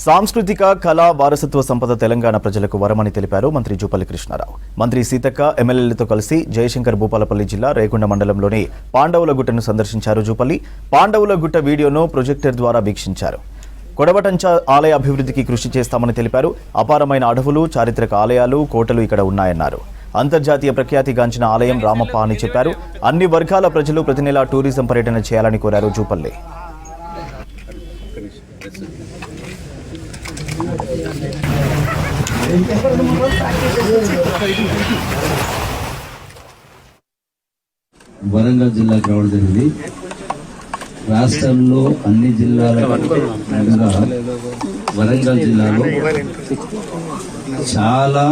సాంస్కృతిక కళా వారసత్వ సంపద తెలంగాణ ప్రజలకు వరమని తెలిపారు మంత్రి జూపల్లి కృష్ణారావు. మంత్రి సీతక్క ఎమ్మెల్యేలతో కలిసి జయశంకర్ భూపాలపల్లి జిల్లా రేగొండ మండలంలోని పాండవుల గుట్టను సందర్శించారు. జూపల్లి పాండవుల గుట్ట వీడియోను ప్రొజెక్టర్ ద్వారా వీక్షించారు. కొడవటంచ ఆలయ అభివృద్ధికి కృషి చేస్తామని తెలిపారు. అపారమైన అడవులు, చారిత్రక ఆలయాలు, కోటలు ఇక్కడ ఉన్నాయన్నారు. అంతర్జాతీయ ప్రఖ్యాతిగాంచిన ఆలయం రామప్ప అని చెప్పారు. అన్ని వర్గాల ప్రజలు ప్రతి నెలా టూరిజం పర్యటన చేయాలని కోరారు జూపల్లి. వరంగల్ జిల్లాకు రావడం జరిగింది. రాష్ట్రంలో అన్ని జిల్లాల వరంగల్ జిల్లాలో చాలా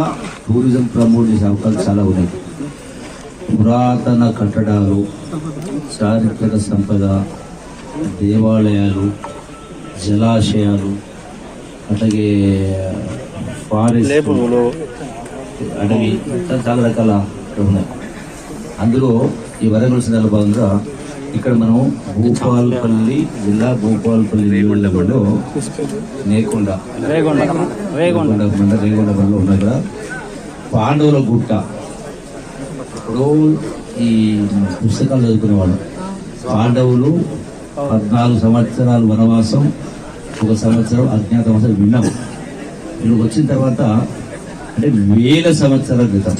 టూరిజం ప్రమోట్ చేసే అవకాశాలు చాలా ఉన్నాయి. పురాతన కట్టడాలు, చారిత్రక సంపద, దేవాలయాలు, జలాశయాలు, అట్లాగే ఫారెస్ట్, అడవి, చాలా రకాల ఉన్నాయి. అందులో ఈ వరంగల్ జిల్లాలో భాగంగా ఇక్కడ మనం భూపాలపల్లి జిల్లా భూపాలపల్లి నియోజకవర్గంలో రేగొండ మండలంలో ఉన్న ఇక్కడ పాండవుల గుట్ట. ఇప్పుడు ఈ పుస్తకాలు చదువుకునేవాళ్ళు పాండవులు 14 సంవత్సరాలు వనవాసం, 1 సంవత్సరం అజ్ఞాతవాసం విన్నాం. వీళ్ళకి వచ్చిన తర్వాత అంటే 1000 సంవత్సరాల క్రితం